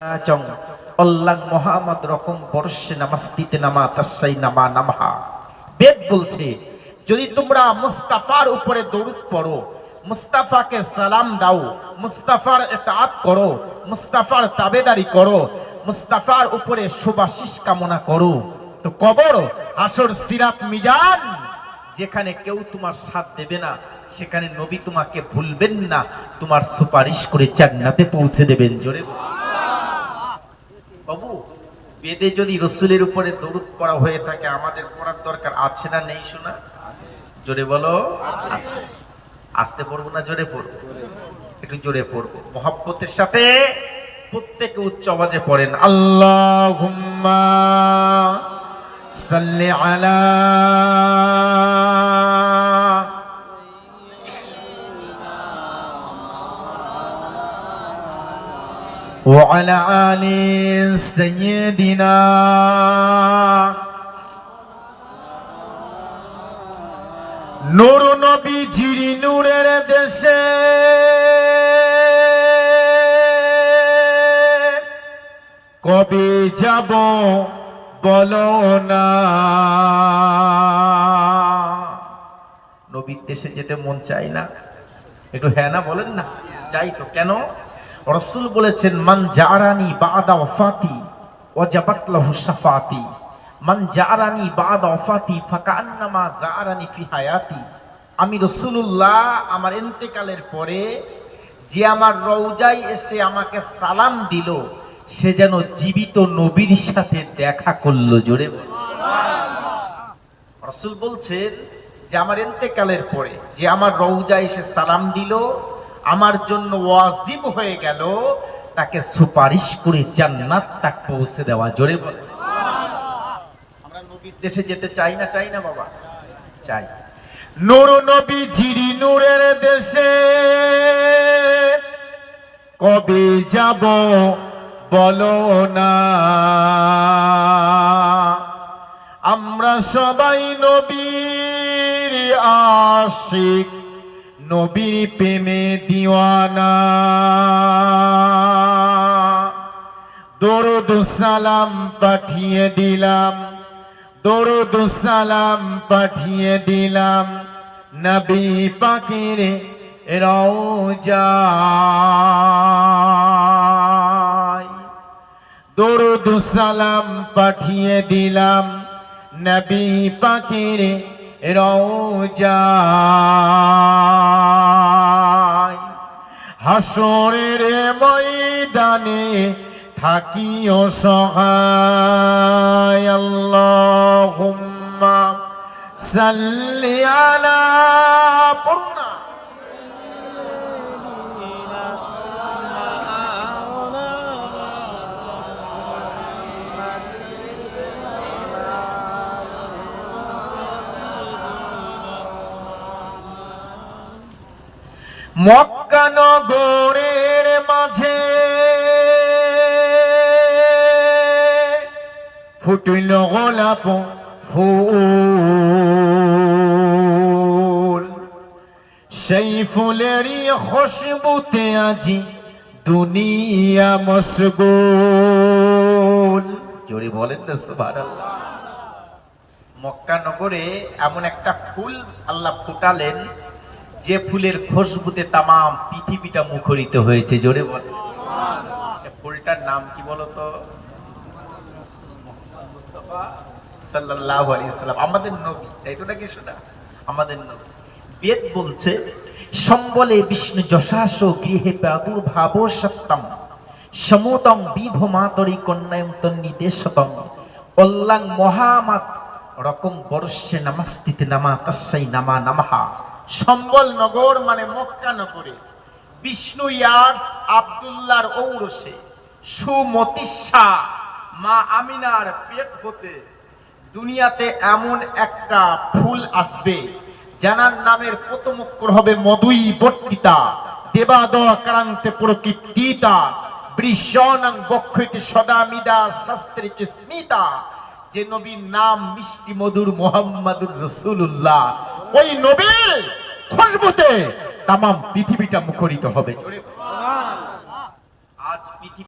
আল্লাহ মুহাম্মদ রকম বর্ষে নামাস্তিতে নামা তাসাই নামা নামহা। বেদ বলছে যদি তোমরা মুস্তাফার উপরে দরুদ পড়ো, মুস্তাফাকে সালাম দাও, মুস্তাফার ইতাআত করো, মুস্তাফার তাবেদারি করো, মুস্তাফার উপরে সুবাসিস কামনা করো, তো কবর, হাসর, সিরাত, মিজান যেখানে কেউ তোমার সাথ দেবে না সেখানে নবী তোমাকে ভুলবেন না, তোমার সুপারিশ করে জান্নাতে পৌঁছে দেবেন। জোরে বাবু, বেদে যদি রসুলের উপরে দরুদ পড়া হয়ে থাকে আমাদের পড়ার দরকার আছে না নেই? শোনা জোরে বলো আছে। আস্তে পড়বো না জোরে পড়বো? একটু জোরে পড়বো, মহব্বতের সাথে প্রত্যেকে উচ্চ আওয়াজে পড়েন আল্লাহুম্মা সাল্লি আলা وعلى آل سيدنا নূর নবীজির নূরের দেশে কবে যাব বলো না। নবীর দেশে যেতে মন চায় না? একটু হ্যাঁ না বলেন না। চাই তো। কেন? রাসূল বলেছেন মান জারানি বাদা ওয়াফাতি ওয়াজাবাত লাহু শাফাতি, মান জারানি বাদা ওয়াফাতি ফাকান্নামা জারানি ফি হায়াতি। আমি রাসূলুল্লাহ আমার ইন্তেকালের পরে যে আমার রওজায় এসে আমাকে সালাম দিল সে যেন জীবিত নবীর সাথে দেখা করলো। জোরে রাসূল বলছেন যে আমার ইন্তেকালের পরে যে আমার রওজায় এসে সালাম দিল আমার জন্য ওয়াজিব হয়ে গেল তাকে সুপারিশ করে জান্নাত তাক পৌঁছে দেওয়া। জোরে বলে আমরা নবীর দেশে যেতে চাই না? চাই না বাবা? চাই। নূর নবীজির নূরের দেশে কবে যাব বলো না। আমরা সবাই নবীর আশিক, নবীর প্রেমে দিওয়ানা। দরুদ সালাম পাঠিয়ে দিলাম, দরুদ সালাম পাঠিয়ে দিলাম নবী পাকের রওজায়। দরুদ সালাম পাঠিয়ে দিলাম নবী পাকের রওজায়। হাসরের ময়দানে থাকিও সহায়। আল্লাহুম্মা সাল্লি আলা পড়ুনা মক্কা নগরের মাঝে ফুটিল গোলাপ ফুল, সেই ফুলেরই খুশবুতে আজি দুনিয়া মশগুল। জোরে বলেন না সুবহানাল্লাহ। মক্কা নগরে এমন একটা ফুল আল্লাহ ফুটালেন যে ফুলের খুশবুতে তামাম পৃথিবীটা মুখরিত হয়েছে। জোরে বলে ফুলটার নাম কি বলতো? মুস্তাফা সাল্লাল্লাহু আলাইহি সাল্লাম, আমাদের নবী। তাই তো নাকি? শোনা আমাদের নবী। বেদ বলছে সম্বলে বিষ্ণু যশাস গৃহে প্রাদুর্ভাব সত্যম সমুতং বিভমাতরি কন্যায়ং তন্নিদেশতং অল্লাং মহামাত রকম বর্ষে নামাস্তিতে নামা তাসাই নামা নামহা। সম্বল নগর মানে মক্কা নগরে বিষ্ণু ইয়ার্স আব্দুল্লাহর ঔরসে সুমতিশা মা আমিনার পেট হতে দুনিয়াতে এমন একটা ফুল আসবে জানার নামের প্রথম অক্ষর হবে মধুই বর্তিতা দেবাদয়া কারান্তে প্রকৃতিতা বৃষণং বক্ষইতে সদা মিদা শাস্ত্রে স্মিতা। যে নবীর নাম মিষ্টি মধুর মুহাম্মাদুর রাসূলুল্লাহ, ওই নবীর খুশবুতে তামাম পৃথিবীটা মুখরিত হবে। আজ পৃথিবী